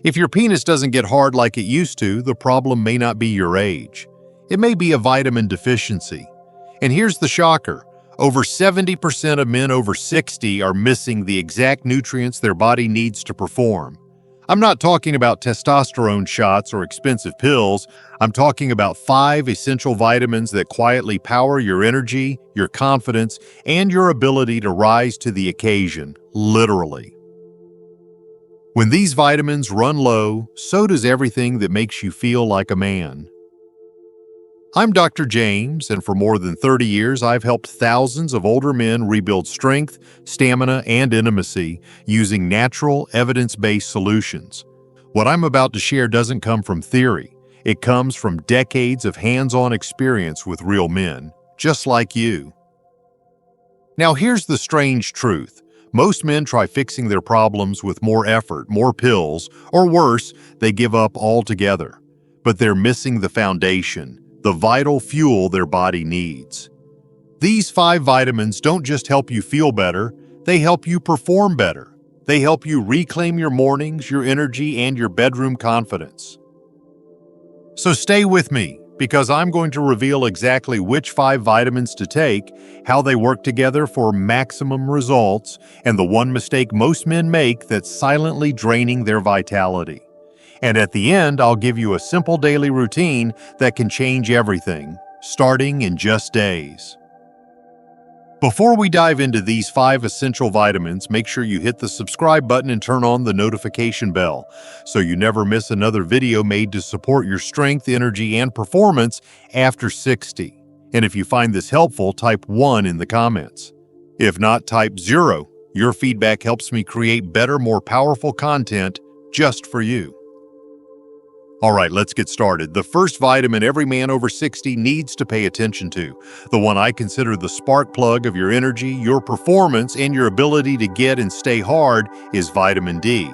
If your penis doesn't get hard like it used to, the problem may not be your age. It may be a vitamin deficiency. And here's the shocker. Over 70% of men over 60 are missing the exact nutrients their body needs to perform. I'm not talking about testosterone shots or expensive pills. I'm talking about 5 essential vitamins that quietly power your energy, your confidence, and your ability to rise to the occasion, literally. When these vitamins run low, so does everything that makes you feel like a man. I'm Dr. James, and for more than 30 years, I've helped thousands of older men rebuild strength, stamina, and intimacy using natural, evidence-based solutions. What I'm about to share doesn't come from theory. It comes from decades of hands-on experience with real men, just like you. Now, here's the strange truth. Most men try fixing their problems with more effort, more pills, or worse, they give up altogether. But they're missing the foundation, the vital fuel their body needs. These 5 vitamins don't just help you feel better, they help you perform better. They help you reclaim your mornings, your energy, and your bedroom confidence. So stay with me, because I'm going to reveal exactly which 5 vitamins to take, how they work together for maximum results, and the one mistake most men make that's silently draining their vitality. And at the end, I'll give you a simple daily routine that can change everything, starting in just days. Before we dive into these 5 essential vitamins, make sure you hit the subscribe button and turn on the notification bell so you never miss another video made to support your strength, energy, and performance after 60. And if you find this helpful, type 1 in the comments. If not, type 0. Your feedback helps me create better, more powerful content just for you. All right, let's get started. The first vitamin every man over 60 needs to pay attention to, the one I consider the spark plug of your energy, your performance, and your ability to get and stay hard, is vitamin D.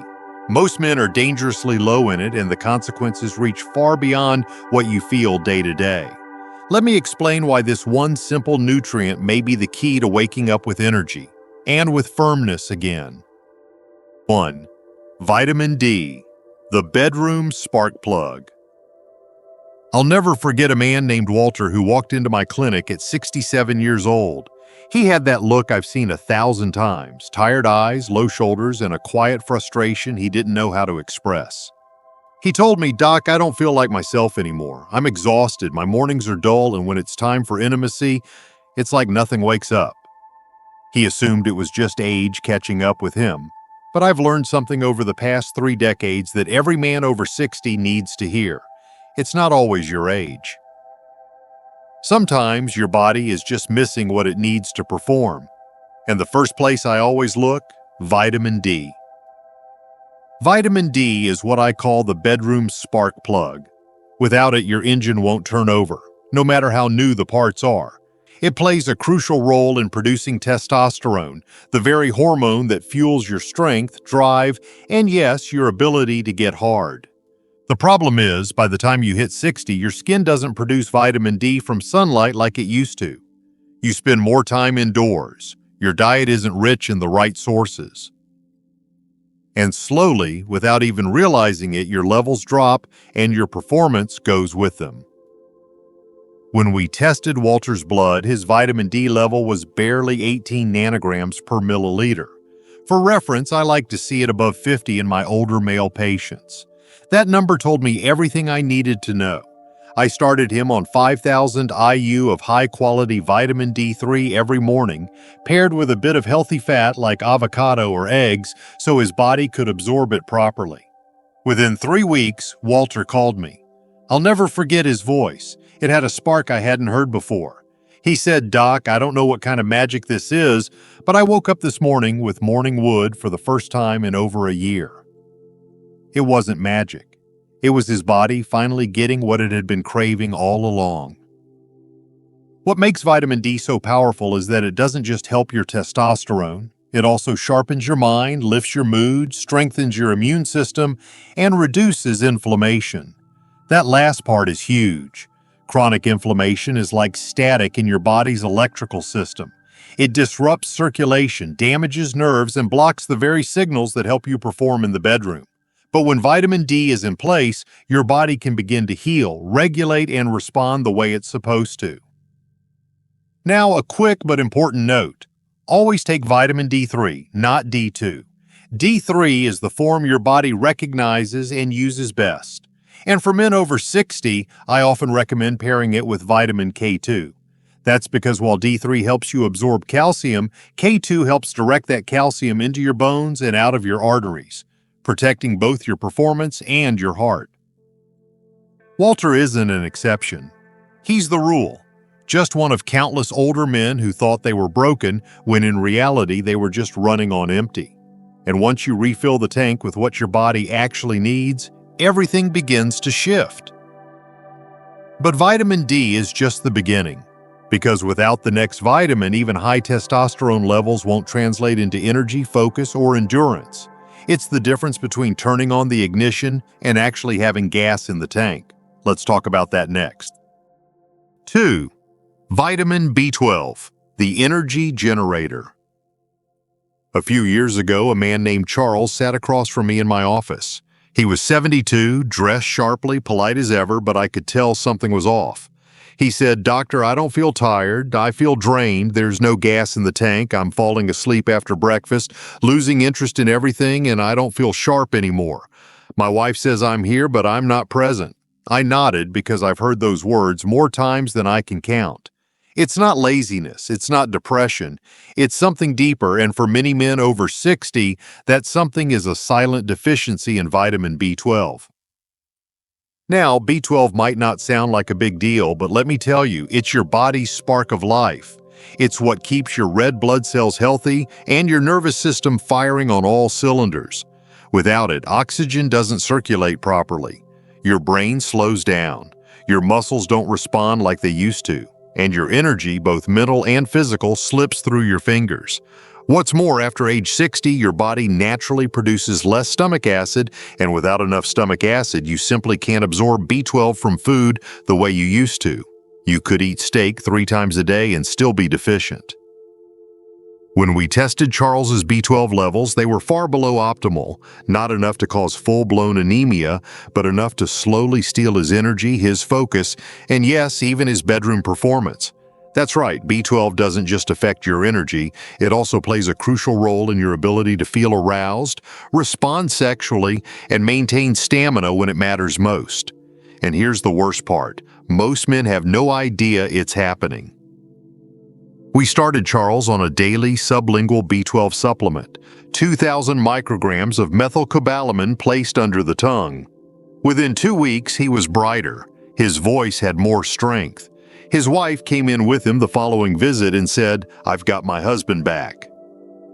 Most men are dangerously low in it, and the consequences reach far beyond what you feel day to day. Let me explain why this one simple nutrient may be the key to waking up with energy and with firmness again. 1. Vitamin D. The bedroom spark plug. I'll never forget a man named Walter who walked into my clinic at 67 years old. He had that look I've seen 1,000 times, tired eyes, low shoulders, and a quiet frustration he didn't know how to express. He told me, "Doc, I don't feel like myself anymore. I'm exhausted, my mornings are dull, and when it's time for intimacy, it's like nothing wakes up." He assumed it was just age catching up with him. But I've learned something over the past 3 decades that every man over 60 needs to hear. It's not always your age. Sometimes your body is just missing what it needs to perform. And the first place I always look, vitamin D. Vitamin D is what I call the bedroom spark plug. Without it, your engine won't turn over, no matter how new the parts are. It plays a crucial role in producing testosterone, the very hormone that fuels your strength, drive, and yes, your ability to get hard. The problem is, by the time you hit 60, your skin doesn't produce vitamin D from sunlight like it used to. You spend more time indoors. Your diet isn't rich in the right sources. And slowly, without even realizing it, your levels drop and your performance goes with them. When we tested Walter's blood, his vitamin D level was barely 18 nanograms per milliliter. For reference, I like to see it above 50 in my older male patients. That number told me everything I needed to know. I started him on 5,000 IU of high-quality vitamin D3 every morning, paired with a bit of healthy fat like avocado or eggs so his body could absorb it properly. Within 3 weeks, Walter called me. I'll never forget his voice. It had a spark I hadn't heard before. He said, "Doc, I don't know what kind of magic this is, but I woke up this morning with morning wood for the first time in over a year." It wasn't magic. It was his body finally getting what it had been craving all along. What makes vitamin D so powerful is that it doesn't just help your testosterone. It also sharpens your mind, lifts your mood, strengthens your immune system, and reduces inflammation. That last part is huge. Chronic inflammation is like static in your body's electrical system. It disrupts circulation, damages nerves, and blocks the very signals that help you perform in the bedroom. But when vitamin D is in place, your body can begin to heal, regulate, and respond the way it's supposed to. Now, a quick but important note. Always take vitamin D3, not D2. D3 is the form your body recognizes and uses best. And for men over 60, I often recommend pairing it with vitamin K2. That's because while D3 helps you absorb calcium, K2 helps direct that calcium into your bones and out of your arteries, protecting both your performance and your heart. Walter isn't an exception. He's the rule. Just one of countless older men who thought they were broken when in reality they were just running on empty. And once you refill the tank with what your body actually needs, everything begins to shift. But vitamin D is just the beginning, because without the next vitamin, even high testosterone levels won't translate into energy, focus, or endurance. It's the difference between turning on the ignition and actually having gas in the tank. Let's talk about that next. 2. Vitamin B12, the energy generator. A few years ago, a man named Charles sat across from me in my office. He was 72, dressed sharply, polite as ever, but I could tell something was off. He said, "Doctor, I don't feel tired. I feel drained. There's no gas in the tank. I'm falling asleep after breakfast, losing interest in everything, and I don't feel sharp anymore. My wife says I'm here, but I'm not present." I nodded because I've heard those words more times than I can count. It's not laziness. It's not depression. It's something deeper, and for many men over 60, that something is a silent deficiency in vitamin B12. Now, B12 might not sound like a big deal, but let me tell you, it's your body's spark of life. It's what keeps your red blood cells healthy and your nervous system firing on all cylinders. Without it, oxygen doesn't circulate properly. Your brain slows down. Your muscles don't respond like they used to. And your energy, both mental and physical, slips through your fingers. What's more, after age 60, your body naturally produces less stomach acid, and without enough stomach acid, you simply can't absorb B12 from food the way you used to. You could eat steak 3 times a day and still be deficient. When we tested Charles's B12 levels, they were far below optimal, not enough to cause full-blown anemia, but enough to slowly steal his energy, his focus, and yes, even his bedroom performance. That's right, B12 doesn't just affect your energy, it also plays a crucial role in your ability to feel aroused, respond sexually, and maintain stamina when it matters most. And here's the worst part, most men have no idea it's happening. We started Charles on a daily sublingual B12 supplement, 2,000 micrograms of methylcobalamin placed under the tongue. Within 2 weeks, he was brighter. His voice had more strength. His wife came in with him the following visit and said, "I've got my husband back."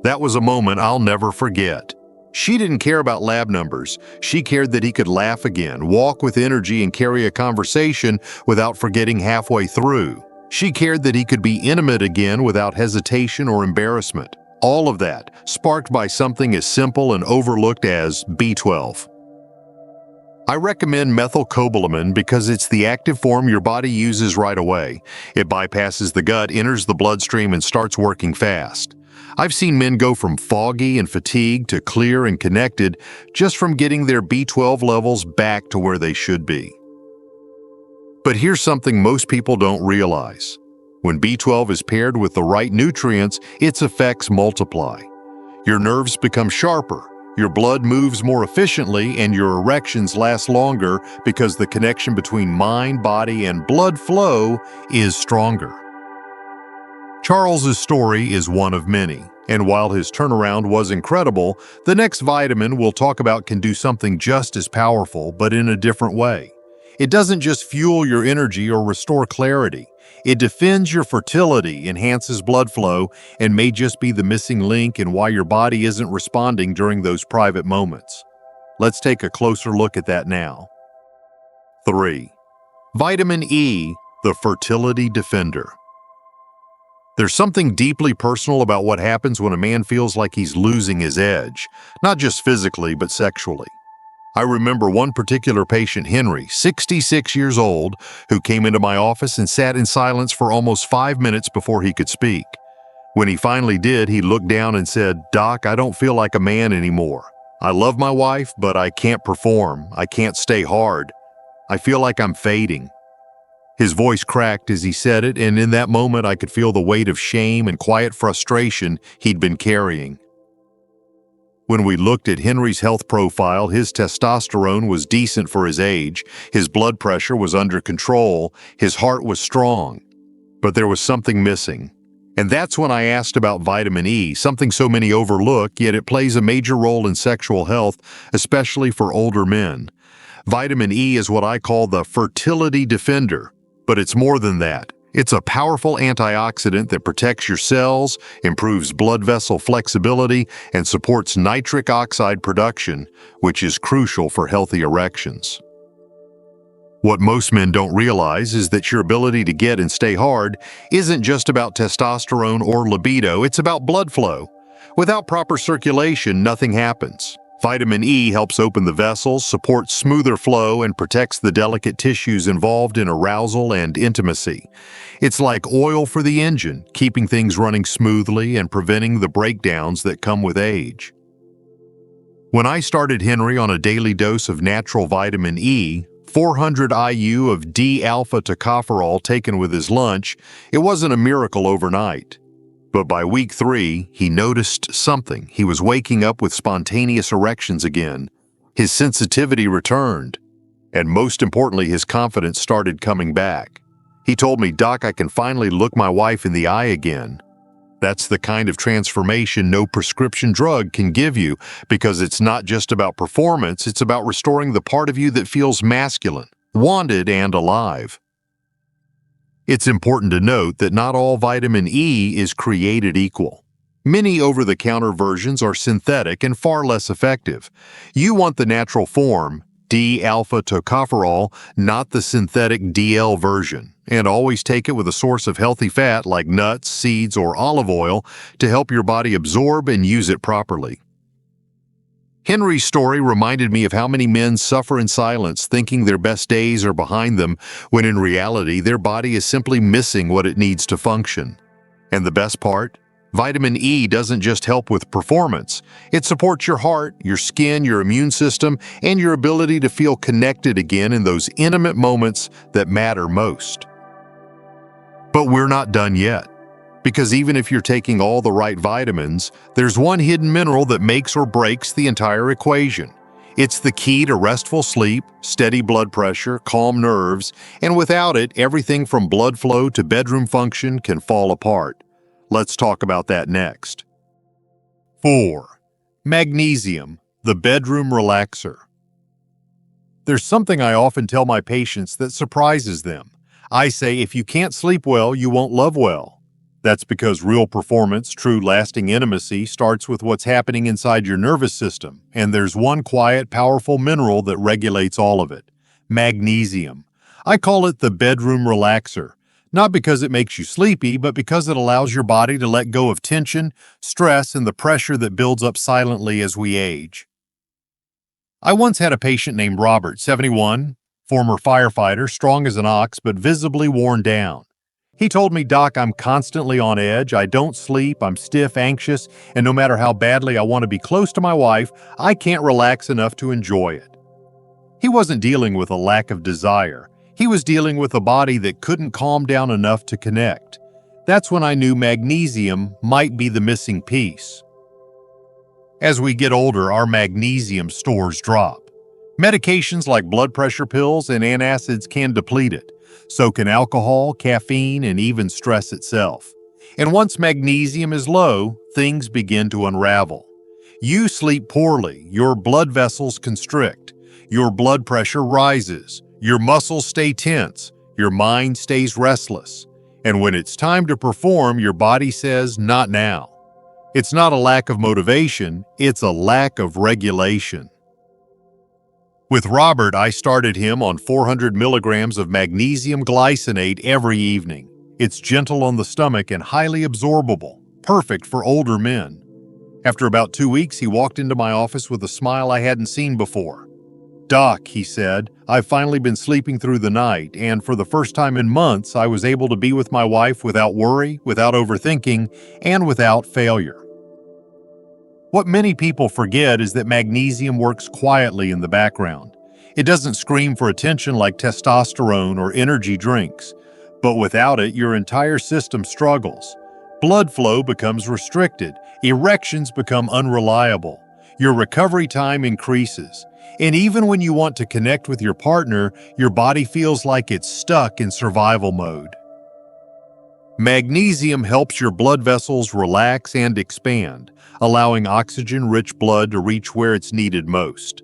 That was a moment I'll never forget. She didn't care about lab numbers. She cared that he could laugh again, walk with energy, and carry a conversation without forgetting halfway through. She cared that he could be intimate again without hesitation or embarrassment. All of that sparked by something as simple and overlooked as B12. I recommend methylcobalamin because it's the active form your body uses right away. It bypasses the gut, enters the bloodstream, and starts working fast. I've seen men go from foggy and fatigued to clear and connected just from getting their B12 levels back to where they should be. But here's something most people don't realize. When B12 is paired with the right nutrients, its effects multiply. Your nerves become sharper, your blood moves more efficiently, and your erections last longer because the connection between mind, body, and blood flow is stronger. Charles's story is one of many, and while his turnaround was incredible, the next vitamin we'll talk about can do something just as powerful, but in a different way. It doesn't just fuel your energy or restore clarity. It defends your fertility, enhances blood flow, and may just be the missing link in why your body isn't responding during those private moments. Let's take a closer look at that now. 3. Vitamin E, the fertility defender. There's something deeply personal about what happens when a man feels like he's losing his edge, not just physically, but sexually. I remember one particular patient, Henry, 66 years old, who came into my office and sat in silence for almost 5 minutes before he could speak. When he finally did, he looked down and said, "Doc, I don't feel like a man anymore." I love my wife, but I can't perform. I can't stay hard. I feel like I'm fading." His voice cracked as he said it, and in that moment I could feel the weight of shame and quiet frustration he'd been carrying. When we looked at Henry's health profile, his testosterone was decent for his age, his blood pressure was under control, his heart was strong. But there was something missing. And that's when I asked about vitamin E, something so many overlook, yet it plays a major role in sexual health, especially for older men. Vitamin E is what I call the fertility defender, but it's more than that. It's a powerful antioxidant that protects your cells, improves blood vessel flexibility, and supports nitric oxide production, which is crucial for healthy erections. What most men don't realize is that your ability to get and stay hard isn't just about testosterone or libido, it's about blood flow. Without proper circulation, nothing happens. Vitamin E helps open the vessels, supports smoother flow, and protects the delicate tissues involved in arousal and intimacy. It's like oil for the engine, keeping things running smoothly and preventing the breakdowns that come with age. When I started Henry on a daily dose of natural vitamin E, 400 IU of D-alpha tocopherol taken with his lunch, it wasn't a miracle overnight. But by week 3, he noticed something. He was waking up with spontaneous erections again. His sensitivity returned. And most importantly, his confidence started coming back. He told me, "Doc, I can finally look my wife in the eye again." That's the kind of transformation no prescription drug can give you, because it's not just about performance, it's about restoring the part of you that feels masculine, wanted, and alive. It's important to note that not all vitamin E is created equal. Many over-the-counter versions are synthetic and far less effective. You want the natural form, D-alpha tocopherol, not the synthetic DL version. And always take it with a source of healthy fat like nuts, seeds, or olive oil to help your body absorb and use it properly. Henry's story reminded me of how many men suffer in silence, thinking their best days are behind them, when in reality their body is simply missing what it needs to function. And the best part? Vitamin E doesn't just help with performance. It supports your heart, your skin, your immune system, and your ability to feel connected again in those intimate moments that matter most. But we're not done yet. Because even if you're taking all the right vitamins, there's one hidden mineral that makes or breaks the entire equation. It's the key to restful sleep, steady blood pressure, calm nerves, and without it, everything from blood flow to bedroom function can fall apart. Let's talk about that next. 4. Magnesium, the bedroom relaxer. There's something I often tell my patients that surprises them. I say, if you can't sleep well, you won't love well. That's because real performance, true lasting intimacy, starts with what's happening inside your nervous system, and there's one quiet, powerful mineral that regulates all of it: magnesium. I call it the bedroom relaxer, not because it makes you sleepy, but because it allows your body to let go of tension, stress, and the pressure that builds up silently as we age. I once had a patient named Robert, 71, former firefighter, strong as an ox, but visibly worn down. He told me, "Doc, I'm constantly on edge. I don't sleep, I'm stiff, anxious, and no matter how badly I want to be close to my wife, I can't relax enough to enjoy it." He wasn't dealing with a lack of desire. He was dealing with a body that couldn't calm down enough to connect. That's when I knew magnesium might be the missing piece. As we get older, our magnesium stores drop. Medications like blood pressure pills and antacids can deplete it. So can alcohol, caffeine, and even stress itself. And once magnesium is low, things begin to unravel. You sleep poorly, your blood vessels constrict, your blood pressure rises, your muscles stay tense, your mind stays restless. And when it's time to perform, your body says, "Not now." It's not a lack of motivation, it's a lack of regulation. With Robert, I started him on 400 milligrams of magnesium glycinate every evening. It's gentle on the stomach and highly absorbable, perfect for older men. After about 2 weeks, he walked into my office with a smile I hadn't seen before. "Doc," he said, "I've finally been sleeping through the night, and for the first time in months, I was able to be with my wife without worry, without overthinking, and without failure." What many people forget is that magnesium works quietly in the background. It doesn't scream for attention like testosterone or energy drinks, but without it, your entire system struggles. Blood flow becomes restricted, erections become unreliable, your recovery time increases, and even when you want to connect with your partner, your body feels like it's stuck in survival mode. Magnesium helps your blood vessels relax and expand, allowing oxygen-rich blood to reach where it's needed most.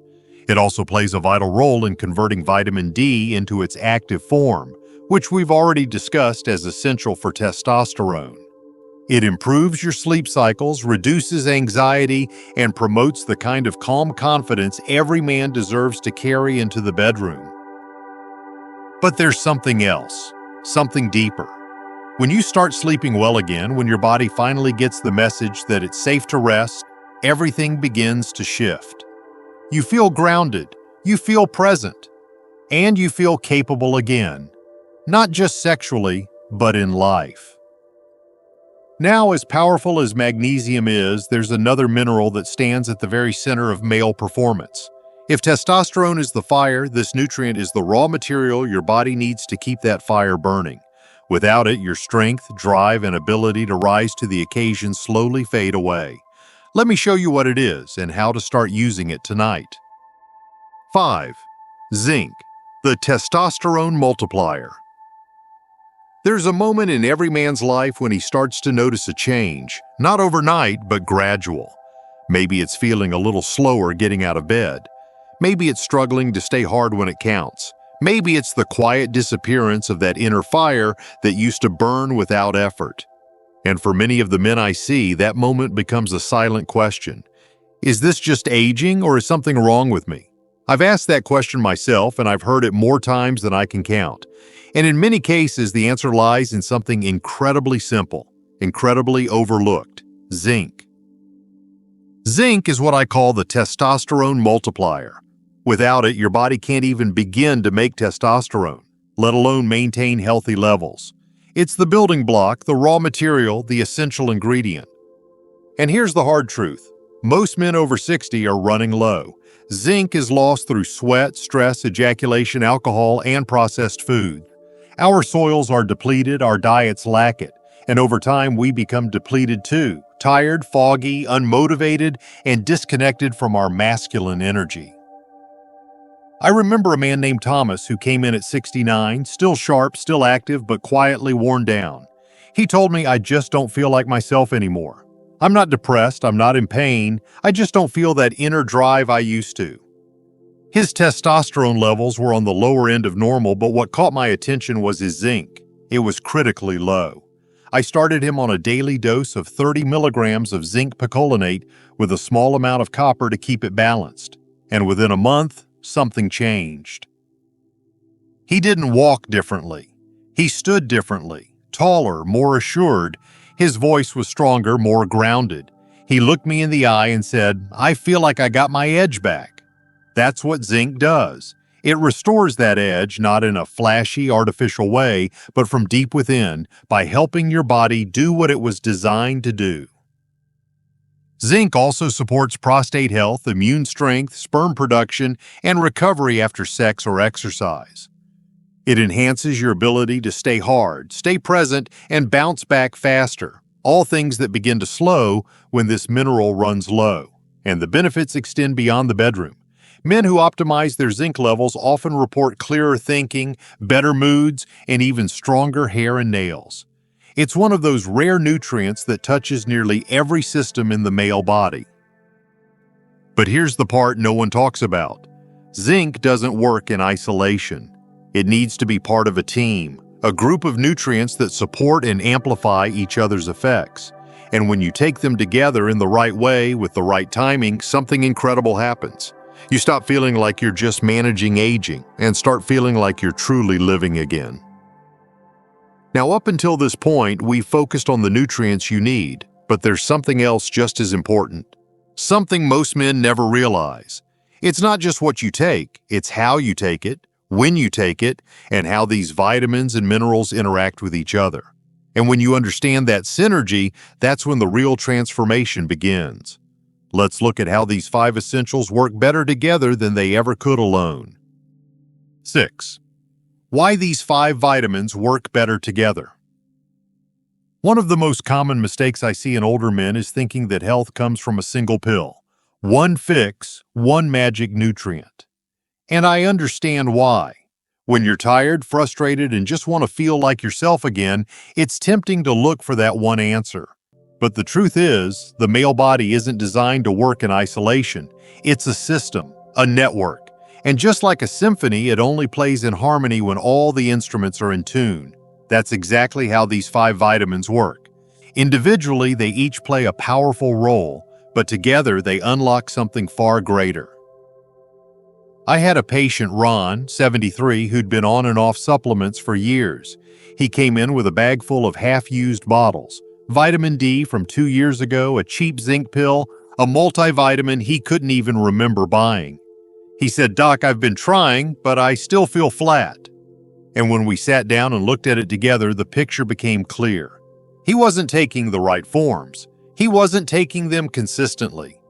It also plays a vital role in converting vitamin D into its active form, which we've already discussed as essential for testosterone. It improves your sleep cycles, reduces anxiety, and promotes the kind of calm confidence every man deserves to carry into the bedroom. But there's something else, something deeper. When you start sleeping well again, when your body finally gets the message that it's safe to rest, everything begins to shift. You feel grounded, you feel present, and you feel capable again, not just sexually, but in life. Now, as powerful as magnesium is, there's another mineral that stands at the very center of male performance. If testosterone is the fire, this nutrient is the raw material your body needs to keep that fire burning. Without it, your strength, drive, and ability to rise to the occasion slowly fade away. Let me show you what it is and how to start using it tonight. 5. Zinc, the testosterone multiplier. There's a moment in every man's life when he starts to notice a change, not overnight, but gradual. Maybe it's feeling a little slower getting out of bed. Maybe it's struggling to stay hard when it counts. Maybe it's the quiet disappearance of that inner fire that used to burn without effort. And for many of the men I see, that moment becomes a silent question. Is this just aging, or is something wrong with me? I've asked that question myself, and I've heard it more times than I can count. And in many cases, the answer lies in something incredibly simple, incredibly overlooked: zinc. Zinc is what I call the testosterone multiplier. Without it, your body can't even begin to make testosterone, let alone maintain healthy levels. It's the building block, the raw material, the essential ingredient. And here's the hard truth. Most men over 60 are running low. Zinc is lost through sweat, stress, ejaculation, alcohol, and processed food. Our soils are depleted, our diets lack it, and over time we become depleted too, tired, foggy, unmotivated, and disconnected from our masculine energy. I remember a man named Thomas who came in at 69, still sharp, still active, but quietly worn down. He told me, "I just don't feel like myself anymore. I'm not depressed, I'm not in pain, I just don't feel that inner drive I used to." His testosterone levels were on the lower end of normal, but what caught my attention was his zinc. It was critically low. I started him on a daily dose of 30 milligrams of zinc picolinate with a small amount of copper to keep it balanced. And within a month, something changed. He didn't walk differently. He stood differently, taller, more assured. His voice was stronger, more grounded. He looked me in the eye and said, "I feel like I got my edge back." That's what zinc does. It restores that edge, not in a flashy, artificial way, but from deep within, by helping your body do what it was designed to do. Zinc also supports prostate health, immune strength, sperm production, and recovery after sex or exercise. It enhances your ability to stay hard, stay present, and bounce back faster, all things that begin to slow when this mineral runs low. And the benefits extend beyond the bedroom. Men who optimize their zinc levels often report clearer thinking, better moods, and even stronger hair and nails. It's one of those rare nutrients that touches nearly every system in the male body. But here's the part no one talks about. Zinc doesn't work in isolation. It needs to be part of a team, a group of nutrients that support and amplify each other's effects. And when you take them together in the right way, with the right timing, something incredible happens. You stop feeling like you're just managing aging and start feeling like you're truly living again. Now, up until this point, we've focused on the nutrients you need, but there's something else just as important. Something most men never realize. It's not just what you take, it's how you take it, when you take it, and how these vitamins and minerals interact with each other. And when you understand that synergy, that's when the real transformation begins. Let's look at how these 5 essentials work better together than they ever could alone. 6. Why these 5 vitamins work better together. One of the most common mistakes I see in older men is thinking that health comes from a single pill. One fix, one magic nutrient. And I understand why. When you're tired, frustrated, and just want to feel like yourself again, it's tempting to look for that one answer. But the truth is, the male body isn't designed to work in isolation. It's a system, a network. And just like a symphony, it only plays in harmony when all the instruments are in tune. That's exactly how these 5 vitamins work. Individually, they each play a powerful role, but together they unlock something far greater. I had a patient, Ron, 73, who'd been on and off supplements for years. He came in with a bag full of half-used bottles. Vitamin D from 2 years ago, a cheap zinc pill, a multivitamin he couldn't even remember buying. He said, "Doc, I've been trying, but I still feel flat." And when we sat down and looked at it together, the picture became clear. He wasn't taking the right forms. He wasn't taking them consistently.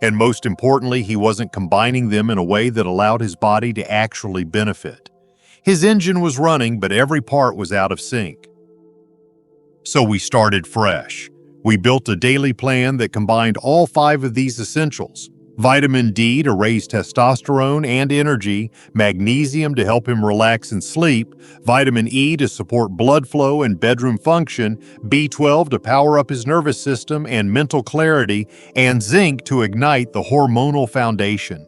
And most importantly, he wasn't combining them in a way that allowed his body to actually benefit. His engine was running, but every part was out of sync. So we started fresh. We built a daily plan that combined all 5 of these essentials. Vitamin D to raise testosterone and energy, magnesium to help him relax and sleep, vitamin E to support blood flow and bedroom function, B12 to power up his nervous system and mental clarity, and zinc to ignite the hormonal foundation.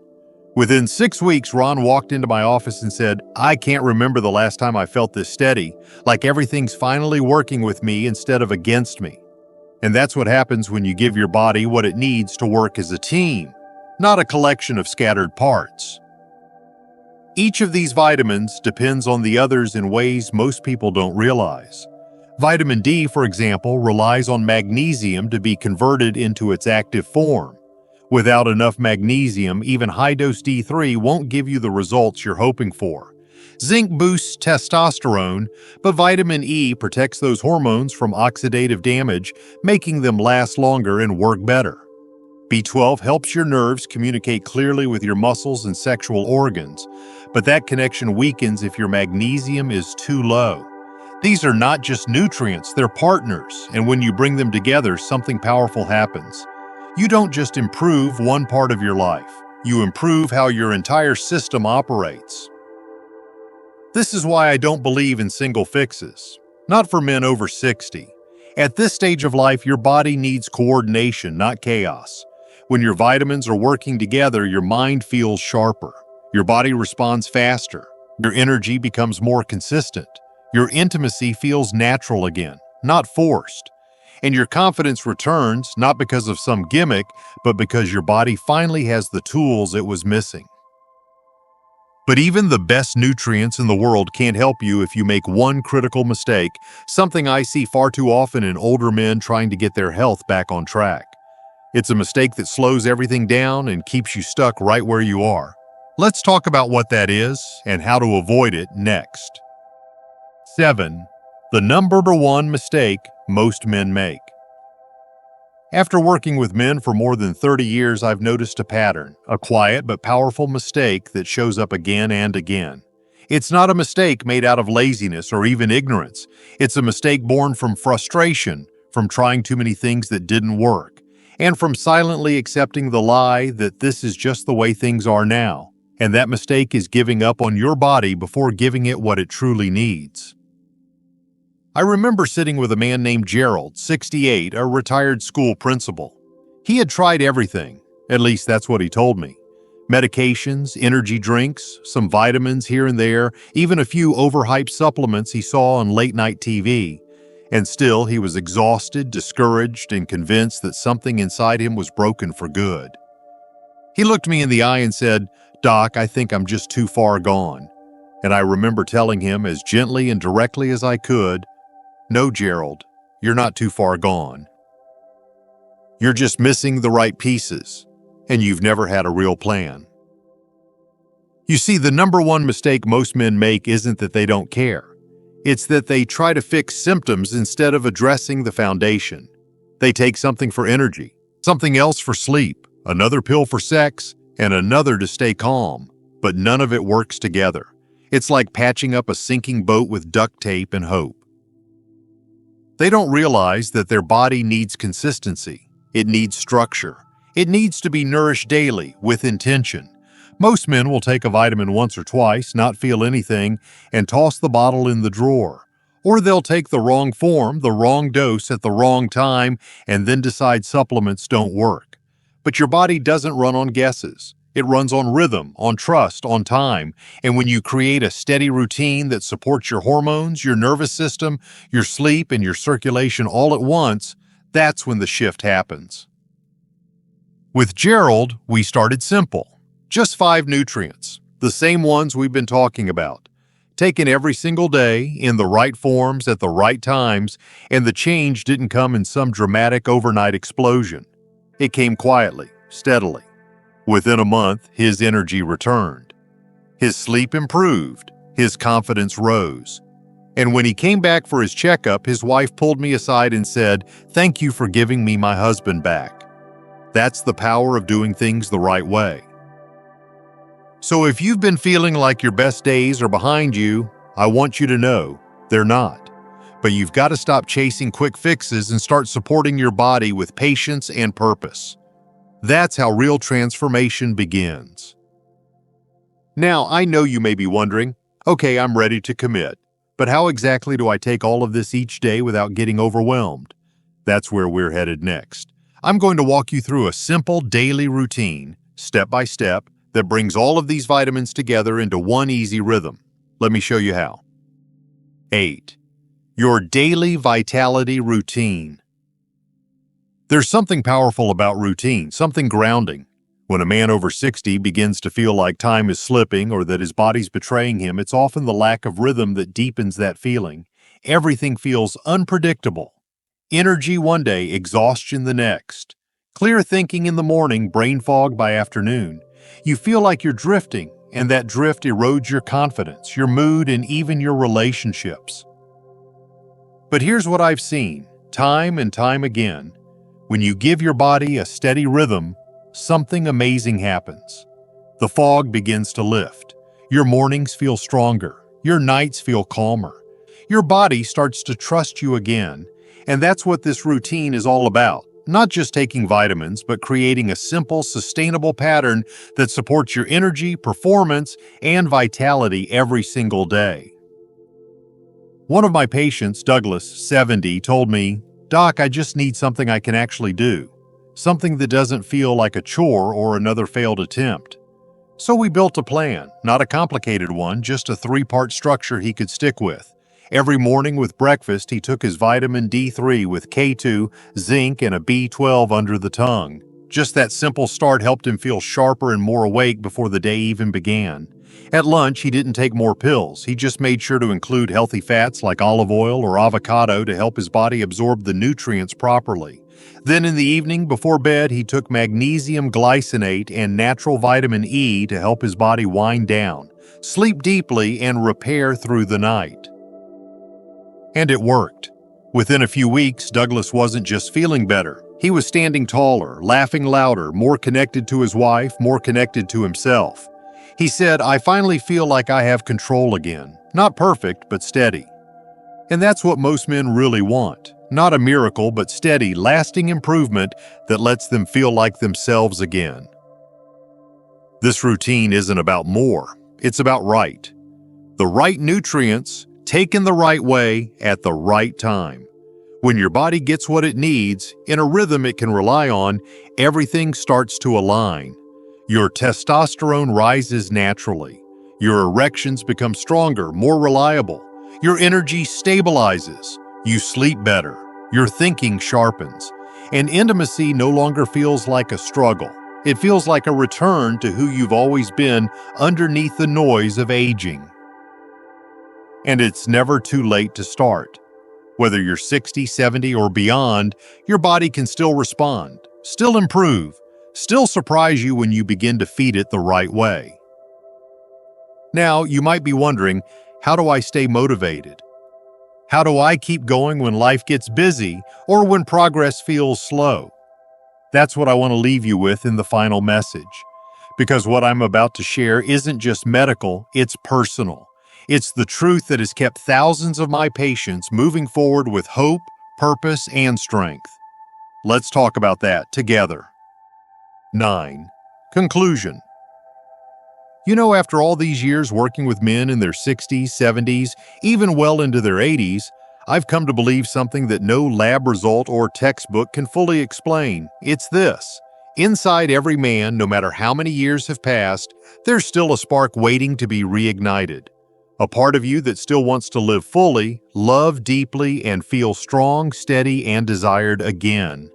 Within 6 weeks, Ron walked into my office and said, "I can't remember the last time I felt this steady, like everything's finally working with me instead of against me." And that's what happens when you give your body what it needs to work as a team, not a collection of scattered parts. Each of these vitamins depends on the others in ways most people don't realize. Vitamin D, for example, relies on magnesium to be converted into its active form. Without enough magnesium, even high-dose D3 won't give you the results you're hoping for. Zinc boosts testosterone, but vitamin E protects those hormones from oxidative damage, making them last longer and work better. B12 helps your nerves communicate clearly with your muscles and sexual organs, but that connection weakens if your magnesium is too low. These are not just nutrients, they're partners, and when you bring them together, something powerful happens. You don't just improve one part of your life, you improve how your entire system operates. This is why I don't believe in single fixes, not for men over 60. At this stage of life, your body needs coordination, not chaos. When your vitamins are working together, your mind feels sharper. Your body responds faster. Your energy becomes more consistent. Your intimacy feels natural again, not forced. And your confidence returns, not because of some gimmick, but because your body finally has the tools it was missing. But even the best nutrients in the world can't help you if you make one critical mistake, something I see far too often in older men trying to get their health back on track. It's a mistake that slows everything down and keeps you stuck right where you are. Let's talk about what that is and how to avoid it next. 7. The number one mistake most men make. After working with men for more than 30 years, I've noticed a pattern, a quiet but powerful mistake that shows up again and again. It's not a mistake made out of laziness or even ignorance. It's a mistake born from frustration, from trying too many things that didn't work, and from silently accepting the lie that this is just the way things are now. And that mistake is giving up on your body before giving it what it truly needs. I remember sitting with a man named Gerald, 68, a retired school principal. He had tried everything, at least that's what he told me. Medications, energy drinks, some vitamins here and there, even a few overhyped supplements he saw on late-night TV. And still, he was exhausted, discouraged, and convinced that something inside him was broken for good. He looked me in the eye and said, "Doc, I think I'm just too far gone." And I remember telling him as gently and directly as I could, "No, Gerald, you're not too far gone. You're just missing the right pieces, and you've never had a real plan." You see, the number one mistake most men make isn't that they don't care. It's that they try to fix symptoms instead of addressing the foundation. They take something for energy, something else for sleep, another pill for sex, and another to stay calm, but none of it works together. It's like patching up a sinking boat with duct tape and hope. They don't realize that their body needs consistency. It needs structure. It needs to be nourished daily with intention. Most men will take a vitamin once or twice, not feel anything, and toss the bottle in the drawer. Or they'll take the wrong form, the wrong dose at the wrong time, and then decide supplements don't work. But your body doesn't run on guesses. It runs on rhythm, on trust, on time. And when you create a steady routine that supports your hormones, your nervous system, your sleep, and your circulation all at once, that's when the shift happens. With Gerald, we started simple. Just 5 nutrients, the same ones we've been talking about, taken every single day in the right forms at the right times, and the change didn't come in some dramatic overnight explosion. It came quietly, steadily. Within a month, his energy returned. His sleep improved. His confidence rose. And when he came back for his checkup, his wife pulled me aside and said, "Thank you for giving me my husband back." That's the power of doing things the right way. So if you've been feeling like your best days are behind you, I want you to know they're not. But you've got to stop chasing quick fixes and start supporting your body with patience and purpose. That's how real transformation begins. Now, I know you may be wondering, okay, I'm ready to commit, but how exactly do I take all of this each day without getting overwhelmed? That's where we're headed next. I'm going to walk you through a simple daily routine, step by step, that brings all of these vitamins together into one easy rhythm. Let me show you how. 8. Your daily vitality routine. There's something powerful about routine, something grounding. When a man over 60 begins to feel like time is slipping or that his body's betraying him, it's often the lack of rhythm that deepens that feeling. Everything feels unpredictable. Energy one day, exhaustion the next. Clear thinking in the morning, brain fog by afternoon. You feel like you're drifting, and that drift erodes your confidence, your mood, and even your relationships. But here's what I've seen, time and time again. When you give your body a steady rhythm, something amazing happens. The fog begins to lift. Your mornings feel stronger. Your nights feel calmer. Your body starts to trust you again. And that's what this routine is all about. Not just taking vitamins, but creating a simple, sustainable pattern that supports your energy, performance, and vitality every single day. One of my patients, Douglas, 70, told me, "Doc, I just need something I can actually do. Something that doesn't feel like a chore or another failed attempt." So we built a plan, not a complicated one, just a 3-part structure he could stick with. Every morning with breakfast, he took his vitamin D3 with K2, zinc, and a B12 under the tongue. Just that simple start helped him feel sharper and more awake before the day even began. At lunch, he didn't take more pills. He just made sure to include healthy fats like olive oil or avocado to help his body absorb the nutrients properly. Then in the evening, before bed, he took magnesium glycinate and natural vitamin E to help his body wind down, sleep deeply, and repair through the night. And it worked. Within a few weeks, Douglas wasn't just feeling better. He was standing taller, laughing louder, more connected to his wife, more connected to himself. He said, "I finally feel like I have control again. Not perfect, but steady." And that's what most men really want. Not a miracle, but steady, lasting improvement that lets them feel like themselves again. This routine isn't about more. It's about right. The right nutrients, taken the right way, at the right time. When your body gets what it needs, in a rhythm it can rely on, everything starts to align. Your testosterone rises naturally. Your erections become stronger, more reliable. Your energy stabilizes. You sleep better. Your thinking sharpens. And intimacy no longer feels like a struggle. It feels like a return to who you've always been underneath the noise of aging. And it's never too late to start. Whether you're 60, 70, or beyond, your body can still respond, still improve, still surprise you when you begin to feed it the right way. Now, you might be wondering, how do I stay motivated? How do I keep going when life gets busy or when progress feels slow? That's what I want to leave you with in the final message. Because what I'm about to share isn't just medical, it's personal. It's the truth that has kept thousands of my patients moving forward with hope, purpose, and strength. Let's talk about that together. 9. Conclusion. After all these years working with men in their 60s, 70s, even well into their 80s, I've come to believe something that no lab result or textbook can fully explain. It's this. Inside every man, no matter how many years have passed, there's still a spark waiting to be reignited. A part of you that still wants to live fully, love deeply, and feel strong, steady, and desired again.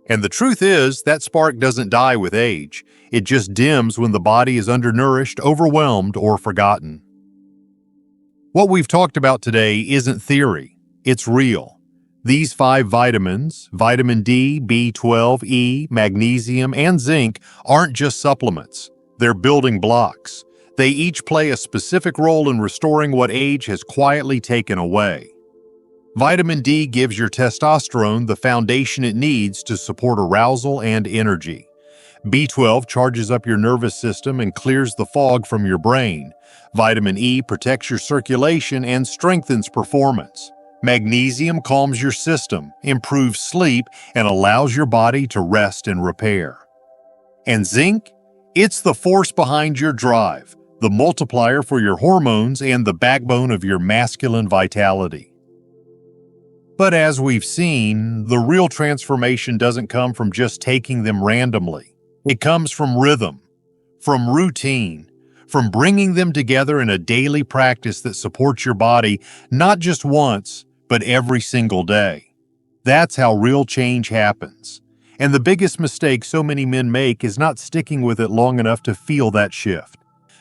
And the truth is, that spark doesn't die with age. It just dims when the body is undernourished, overwhelmed, or forgotten. What we've talked about today isn't theory, it's real. These 5 vitamins, vitamin D, B12, E, magnesium, and zinc, aren't just supplements. They're building blocks. They each play a specific role in restoring what age has quietly taken away. Vitamin D gives your testosterone the foundation it needs to support arousal and energy. B12 charges up your nervous system and clears the fog from your brain. Vitamin E protects your circulation and strengthens performance. Magnesium calms your system, improves sleep, and allows your body to rest and repair. And zinc? It's the force behind your drive, the multiplier for your hormones, and the backbone of your masculine vitality. But as we've seen, the real transformation doesn't come from just taking them randomly. It comes from rhythm, from routine, from bringing them together in a daily practice that supports your body not just once, but every single day. That's how real change happens. And the biggest mistake so many men make is not sticking with it long enough to feel that shift.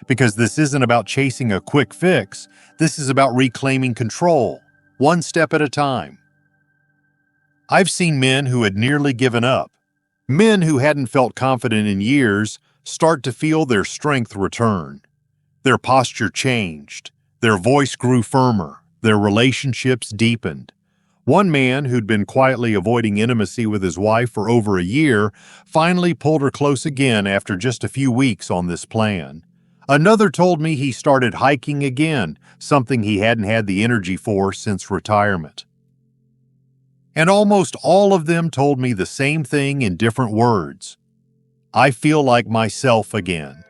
Because this isn't about chasing a quick fix, this is about reclaiming control, one step at a time. I've seen men who had nearly given up, men who hadn't felt confident in years, start to feel their strength return. Their posture changed, their voice grew firmer, their relationships deepened. One man who'd been quietly avoiding intimacy with his wife for over a year finally pulled her close again after just a few weeks on this plan. Another told me he started hiking again, something he hadn't had the energy for since retirement. And almost all of them told me the same thing in different words. I feel like myself again.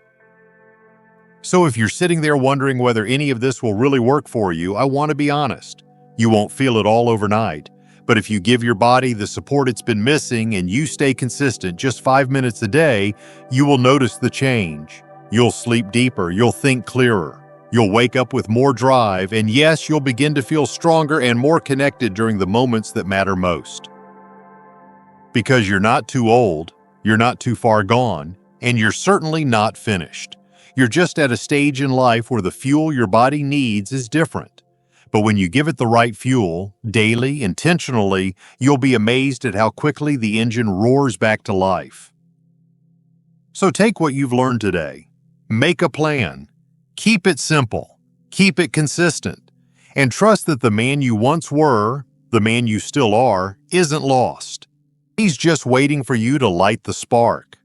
So if you're sitting there wondering whether any of this will really work for you, I want to be honest. You won't feel it all overnight. But if you give your body the support it's been missing and you stay consistent just 5 minutes a day, you will notice the change. You'll sleep deeper, you'll think clearer. You'll wake up with more drive, and yes, you'll begin to feel stronger and more connected during the moments that matter most. Because you're not too old, you're not too far gone, and you're certainly not finished. You're just at a stage in life where the fuel your body needs is different. But when you give it the right fuel, daily, intentionally, you'll be amazed at how quickly the engine roars back to life. So take what you've learned today. Make a plan. Keep it simple, keep it consistent, and trust that the man you once were, the man you still are, isn't lost. He's just waiting for you to light the spark.